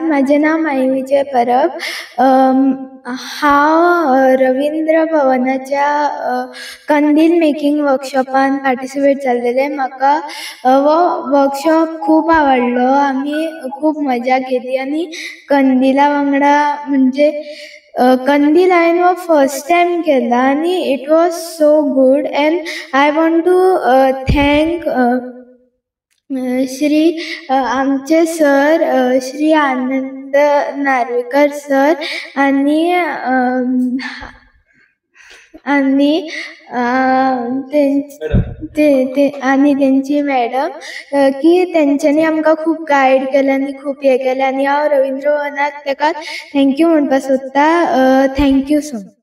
माझे नाव माई विजय परब. हांव रवींद्र भवनाच्या कंदील मेकिंग वर्कशॉपान पार्टिसिपेट जाल्लेले. म्हाका वो वर्कशॉप खूप आवडलो. आमी खूप मजा केली आनी कंदिला वांगडा म्हणजे कंदील हांवें वो फर्स्ट टायम केला आनी it was so good. And I want to thank Shri आमचे सर श्री आनंद नार्वेकर सर आणि तेंची मॅडम की तेंच्यांनी आमकां खूप गायड केलें आनी खूप हें केलें. आनी हांव रवींद्र भवनाक ताका थँक्यू म्हणपाक सोदता. Thank you so much.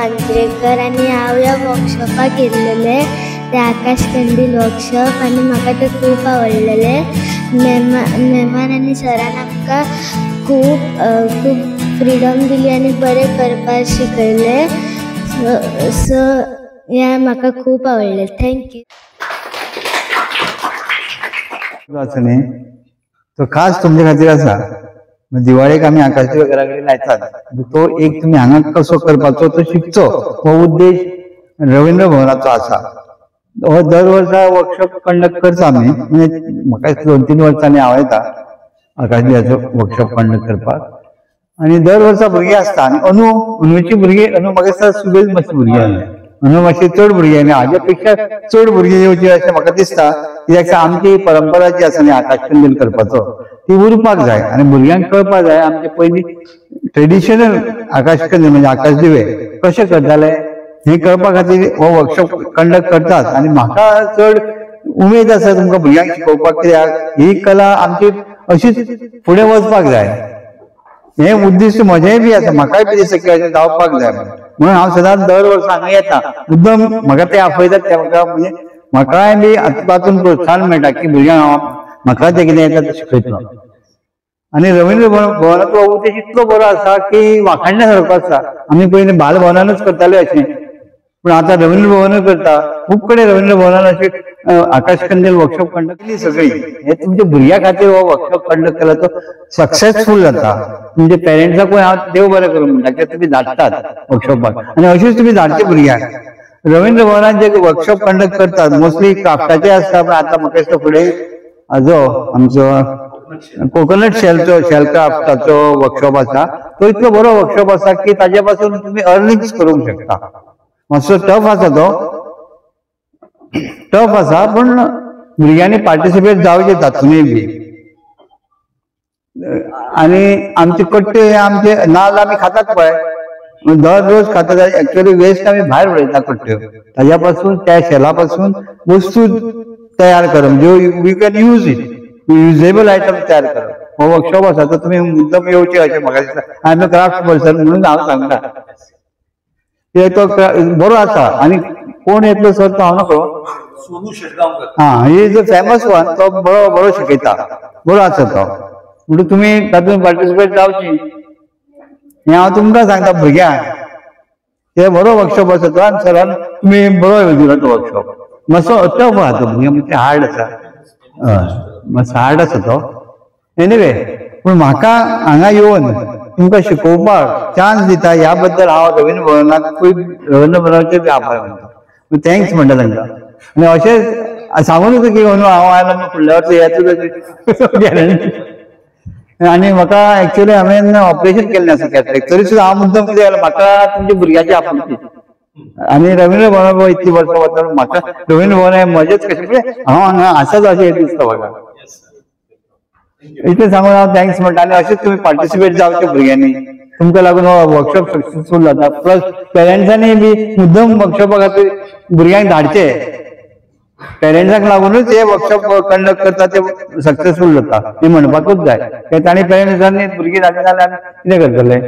मांद्रेकर आणि हांव ह्या वर्कशॉपाक गेल्लेले. ते आकाश कंदील वर्कशॉप आनी म्हाका ते खूप आवडलेले. मेमान आनी सरान आमकां खूप फ्रीडम दिली आनी बरें करपाक शिकयले. सो ह्या म्हाका खूप आवडले. थँक्यू. तो खास तुमच्या खातीर आसा. दिवाळेक आमी आकाशच्या घरा कडेन लायतात. तो एक तुमी हांगा कसो करपाचो तो शिकचो हो उद्देश रवींद्र भवनाचो आसा. हो दर वर्सा वर्कशॉप कंडक्ट करता आमी. म्हणजे म्हाका 2-3 वर्सांनी हांव येता आकाशदिव्याचो वर्कशॉप कंडक्ट करपाक. आनी दर वर्सा भुरगीं आसता. आनी अंदूची भुरगीं म्हाका दिसता सुबेज मातशी भुरगीं आसली. अंदू मातशी चड भुरगीं आनी हाज्या पेक्षा चड भुरगीं येवची अशें म्हाका दिसता. कित्याक आमची परंपरा जी आसा न्ही आकाश कंदील करपाचो ती उरपाक जाय आनी भुरग्यांक कळपाक जाय आमचे पयलीं ट्रेडिशनल आकाश कंदील म्हणजे आकाश दिवे कशे करताले हे कळपा खातीर हो वर्कशॉप कंडक्ट करतात. आनी म्हाका चड उमेद आसा तुमकां भुरग्यांक शिकोवपाक. कित्याक ही कला आमची अशीच फुडें वचपाक जाय. हे उद्दिश्ट म्हजेंय बी आसा. म्हाकाय बी दिसता की अशें जावपाक जाय म्हणून हांव सदांच दर वर्सा हांगा येता. मुद्दम म्हाका ते आपयतात ते म्हणजे म्हाकाय बी तातूंत प्रोत्साहन मेळटा की भुरग्यांक म्हाका जें कितें येता तें शिकयतलो. आनी रवींद्र भवनाचो उद्देश इतलो बरो आसा की वाखाणण्या सारको आसा. आमी पयलीं बाल भवनानूच करताले अशें, पूण आतां रवींद्र भवन करता. खूब कडेन रवींद्र भवनान अशें आकाश कंदील वर्कशॉप कंडक्ट केली सगळी. हे तुमच्या भुरग्यां खातीर हो वर्कशॉप कंडक्ट केला तो सक्सेसफूल जाता. तुमच्या पेरेंट्साकूय हांव देव बरें करूं म्हणटा की तुमी धाडटात वर्कशॉपाक आनी अशीच तुमी धाडचे भुरग्यांक. रवींद्र भवनान जे वर्कशॉप कंडक्ट करतात मोस्टली क्राफ्टाचे आसता. पण आतां म्हाका दिसता फुडें हाजो आमचो कोकोनट शेल क्राफ्टाचो वर्कशॉप आसा. तो इतलो बरो वर्कशॉप आसा की ताजे पासून तुम्ही अर्निंग्स करूंक शकता. मातसो टफ आसा तो, टफ आसा, पण भुरग्यांनी पार्टिसिपेट जावचे तातूंय बी. आणि आमचे कट्टे आमचे नाल्ल आमी खातात पळय, दररोज खातात. ऍक्च्युअली वेस्ट आमी भायर उडयता कट्ट्यो. ताज्या पासून त्या शेला पासून वस्तू तयार करप, ज्यो we can use it, usable item तयार करप. हो वर्कशॉप आसा तो तुम्ही मुद्दम येवचे अशें म्हाका दिसता. I am a craft person म्हणून हांव सांगता. तो बरो आसा. आणि कोण येतलो सर तो हांव नकळो. Sonu Shetgaonkar. He is a famous one. तो बरो शिकयता, बरो आसा तो. म्हणून तुम्ही तातूंत पार्टिसिपेट जावची हें हांव तुमकां सांगता. भुरग्यांक ते बरो वर्कशॉप आसा तो. आनी सरान तुमी बरो दिलो तो वर्कशॉप. मातसो टफ आहा तो, भुरग्यां मातशें हार्ड आसा. मातसो हार्ड आसा तो. एनिवे, पूण म्हाका हांगा येवन तुमकां शिकोवपाक चान्स दिता ह्या बद्दल हांव रवींद्र भवनाचे बी आभार मानता. थँक्स म्हणटा तांकां. आनी अशें सांगून नका की हांव आयलो फुडल्या वर्सा येतलो गॅरंटी. आणि म्हाका ऍक्च्युअली हांवें ऑपरेशन केल्लें आसा कॅथरेक्ट. तरी सुद्दां हांव मुद्दम कितें केलें, म्हाका तुमच्या भुरग्याची आपुलकी. आनी रवींद्र भवना इतली वर्सां वता म्हाका रवींद्र भवन हें मजेच कशें, म्हणजे हांव हांगा आसाच अशें दिसता म्हाका. इतलें सांगून हांव थँक्स म्हणटा. आनी अशेंच तुमी पार्टिसिपेट जावचे भुरग्यांनी. तुमकां लागून हो वर्कशॉप सक्सेसफूल जाता. प्लस पेरंट्सांनी बी मुद्दम वर्कशॉपा खातीर भुरग्यांक धाडचे. पेरंट्सांक लागूनच हे वर्कशॉप कंडक्ट करता ते सक्सेसफूल जाता हे म्हणपाकूच जाय. तांणी पेरंट्सांनी भुरगीं धाडली जाल्यार कितें करतले.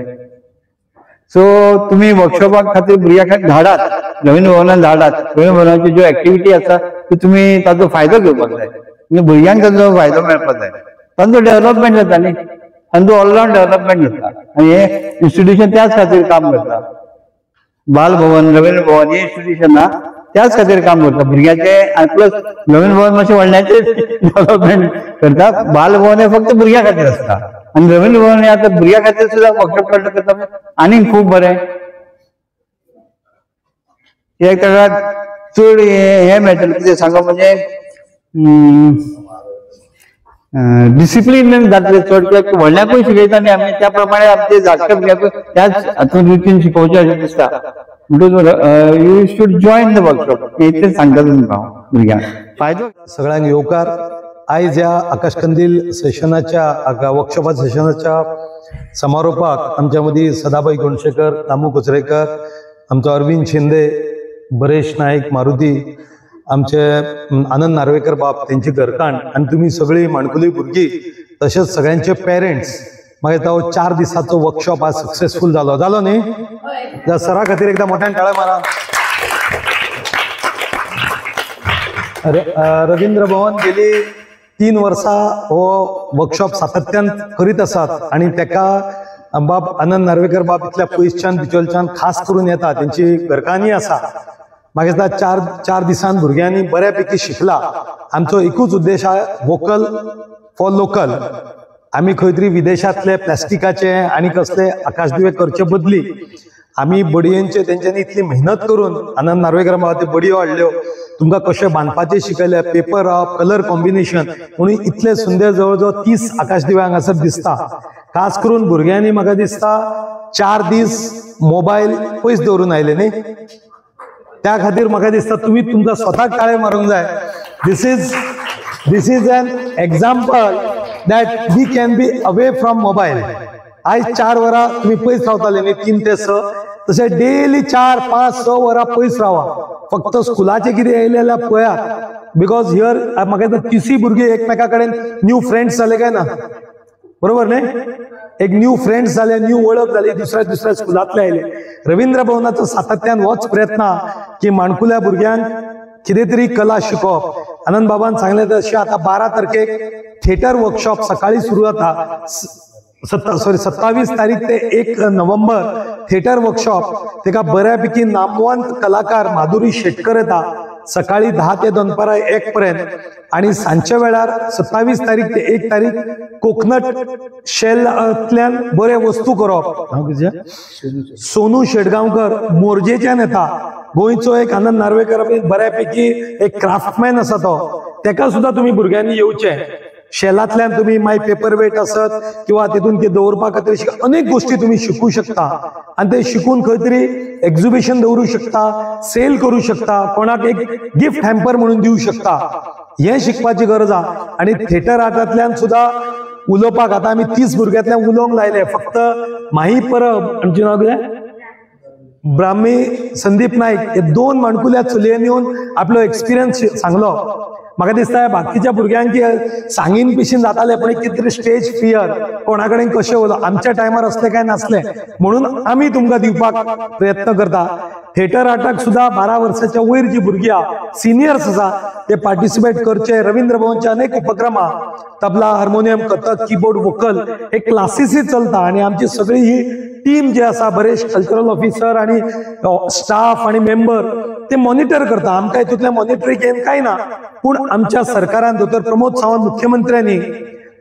सो तुम्ही वर्कशॉपा खातीर भुरग्यांक धाडात, रवींद्र भवनान धाडात. रवींद्र भवनाची ज्यो एक्टिविटी आसा त्यो तुम्ही ताचो फायदो घेवपाक जाय. म्हणजे भुरग्यांक ताचो फायदो मेळपाक जाय. तांचो डेव्हलपमेंट जाता न्ही, तांचो ऑलराउंड डेव्हलपमेंट जाता. आणि हे इन्स्टिट्यूशन त्याच खातीर काम करता. बालभवन, रवींद्र भवन ही इन्स्टिट्यूशनां त्याच खातीर काम करता भुरग्याचे. आणि प्लस रवींद्र भवन मातशें व्हडल्याचे डेव्हलपमेंट करता. बालभवन हे फक्त भुरग्यां खातीर आसता. आणि रवींद्र भवन हे आता भुरग्यां खातीर सुद्दां वर्कशॉप कंडक्ट करता. आनीक खूब बरें. एक ताका चड हे मेळटलें कितें सांगप, म्हणजे डिसिप्लीन जातलें चड. कित्याक व्हडल्याकूय शिकयता आनी आमी त्या प्रमाणे आमचे धाकटे भुरग्यांक त्याच हातूंत रितीन शिकोवचें अशें दिसता. म्हणटूच you should join the workshop. इतलें सांगता तुमकां भुरग्यांक. फायदो सगळ्यांक येवकार. आयज ह्या आकाश कंदील सेशनाच्या वर्कशॉपा सेशनाच्या समारोपाक आमच्या मदीं सदाबाई गोंडशेकर, दामू कुचरेकर, आमचो अरविंद शिंदे, बरेश नायक मारुती, आमचे आनंद नार्वेकर बाब, तेंची घरकान्न, आनी तुमी सगळीं माणकुली भुरगीं, तशेंच सगळ्यांचे पेरेंट्स. म्हाका दिसता हो 4 दिसाचो वर्कशॉप आज सक्सेसफूल जालो न्ही. त्या सरा खातीर एकदां मोठ्यान ताळे मारा. रवींद्र भवन गेली 3 वर्सां हो वर्कशॉप सातत्यान करीत आसात. आनी तेका बाब आनंद नार्वेकर बाब इतल्या पयसच्यान बिचोलच्यान खास करून येता. तेंची घरकान्नी आसा. म्हाका दिसता 4 दिसान भुरग्यांनी बऱ्यापैकी शिकला. आमचो एकूच उद्देश आहे, वोकल फॉर लोकल. आमी खंय तरी विदेशांतले प्लास्टिकाचे आनी कसले आकाशदिवे करचे बदली आमी बडयेंचे तेंच्यांनी इतली मेहनत करून आनंद नार्वेकर बाबा ते बडयो हाडल्यो. तुमकां कशें बांदपाचें शिकयलें, पेपर कलर कॉम्बिनेशन, म्हणून इतले सुंदर जवळ जवळ 30 आकाशदिवे हांगासर दिसता. खास करून भुरग्यांनी म्हाका दिसता 4 दीस मोबायल पयस दवरून आयले न्ही. त्या खातीर म्हाका दिसता तुमी तुमकां स्वताक ताळे मारूंक जाय. This is an example that we can be away from mobile. आयज 4 वरां तुमी पयस रावताले न्ही, 3 ते 6, तशें डेली 4, 5, 6 वरां पयस रावा. फक्त स्कुलाचे कितें येयलें जाल्यार पळयात. बिकॉज हियर म्हाका दिसता 30 भुरगीं एकमेका कडेन न्यू फ्रेंड्स जाले काय ना, बरोबर न्ही. एक न्यू फ्रेंड्स जाले, न्यू वळख जाली, दुसऱ्या स्कुलांतले आयले. रवींद्र भवनाचो सातत्यान होच प्रयत्न की माणकुल्या भुरग्यांक कितें तरी कला शिकोवप. आनंद बाबान सांगलें तशें आता 12 तारखेक थिएटर वर्कशॉप सकाळी सुरू जाता. 27 तारीख ते 1 नोव्हेंबर थिएटर वर्कशॉप. तेका बऱ्यापैकी नामवंत कलाकार माधुरी शेटकर येता. सकाळी 10 ते दनपारां 1 पर्यंत. आणि सांजच्या वेळार 27 तारीख ते 1 तारीख कोकनट शेलांतल्यान बरे वस्तू करप. सोनू शेटगांवकर मोरजेच्यान येता. गोंयचो एक आनंद नार्वेकर बऱ्यापैकी एक क्राफ्टमॅन आसा तो. तेका सुद्धा तुम्ही भुरग्यांनी येवचे. शेलांतल्यान तुम्ही माय पेपर वेट असत किंवा तितून ते दवरपा खातीर अनेक गोष्टी तुम्ही शिकू शकता आणि ते शिकून खंय तरी एक्झिबिशन दवरू शकता, सेल करू शकता, कोणाक एक गिफ्ट हॅम्पर म्हणून दिवू शकता. हे शिकपाची गरज आहे. आणि थिएटर आर्टांतल्यान सुद्धा उलोवपाक आतां आमी 30 भुरग्यांतल्यान उलोवंक लायले. फक्त माही परब आमचें नांव कितें ब्राह्मी संदीप नाईक हे 2 माणकुल्या चलयेन येवन आपलो एक्सपिरियन्स सांगलो. म्हाका दिसता बाकीच्या भुरग्यांक सांगीन पिशीन जाताले पण कितें तरी स्टेज फियर, कोणा कडेन कशें उलोवप. आमच्या टायमार असलें कांय नासलें म्हणून आमी तुमकां दिवपाक प्रयत्न करता. थिएटर आर्टाक सुद्धा 12 वर्साच्या वयर जी भुरगीं आहा, सिनियर्स आसा, ते पार्टिसिपेट करचे. रवींद्र भवनचे अनेक उपक्रम आहा, tabla, harmonium, Kathak, keyboard, vocal हे क्लासीसय चलता. आणि आमची सगळी ही टीम जे आसा, बरेच कल्चरल ऑफिसर आणि स्टाफ आणि मेंबर ते मॉनिटर करता. आमकां हितूंतल्या मॉनिटरिंगेन कांय ना, पूण आमच्या सरकारान दोतोर प्रमोद सावंत मुख्यमंत्र्यांनी,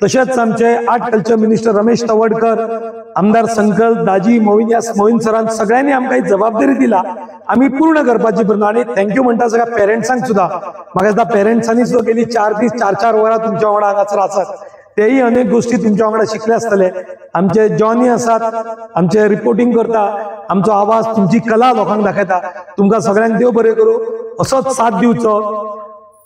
तशेंच आमचे art culture minister Ramesh Tawadkar, आमदार संकल्प, दाजी, मोहीन सरान सगळ्यांनी आमकां एक जबाबदारी दिला, आमी पूर्ण करपाची प्रयत्न. आणि थँक्यू म्हणटा सगळ्या पेरंट्सांक सुद्धा. म्हाका दिसता पेरंट्सांनी सुद्धा गेली 4 दीस 4 वरां तुमच्या वांगडा हांगासर आसात. तेही अनेक गोष्टी तुमच्या वांगडा शिकले आसतले. आमचे जॉनी आसात, आमचे रिपोर्टिंग करता, आमचो आवाज, तुमची कला लोकांक दाखयता. तुमकां सगळ्यांक देव बरें करूं. असोच साथ दिवचो.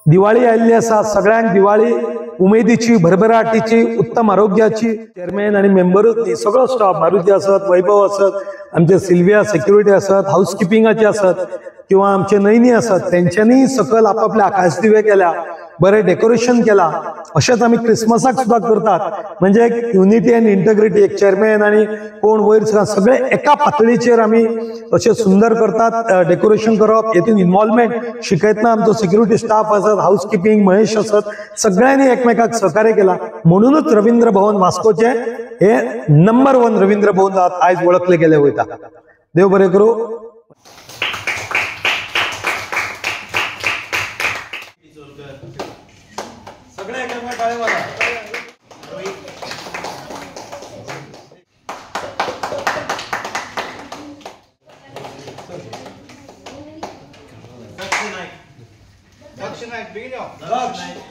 दिवाळी आयिल्ली आसा, सगळ्यांक दिवाळी उमेदीची, भरभराटीची, उत्तम आरोग्याची. चेअरमॅन आणि मेंबरूच न्ही, सगळो स्टाफ, मारुती आसत, वैभव आसत, आमचे सिल्विया सेक्युरिटी आसत, हाऊसकीपिंगाचे आसत किंवा आमचे नयनी आसत, तेंच्यांनी सकल आपापले आकाश दिवे केल्या, बरें डेकोरेशन केला. अशेंच आमी क्रिसमसाक सुद्धा करतात. म्हणजे एक युनिटी अँड इंटग्रिटी, एक चेअरमॅन आणि कोण वयर सगळे एका पातळीचेर आमी अशें सुंदर करतात. डेकोरेशन करप, हेतून इन्व्हॉल्वमेंट शिकयतना आमचो सिक्युरिटी स्टाफ आसत, हाऊसकीपिंग महेश आसत, सगळ्यांनी एकमेकाक सहकार्य केला. म्हणूनच रवींद्र भवन वास्कोचे हे नंबर 1 रवींद्र भवन आयज वळखले गेले वयता. देव बरें करूं.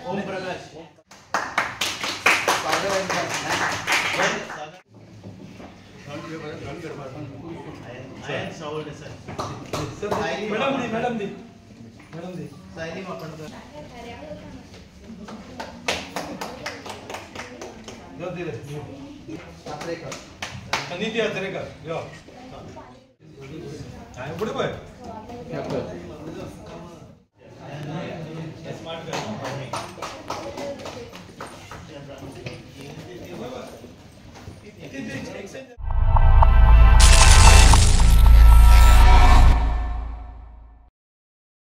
ओम प्रकाश मैडम दी सायली मापणकर नीती आचरेकर पुढे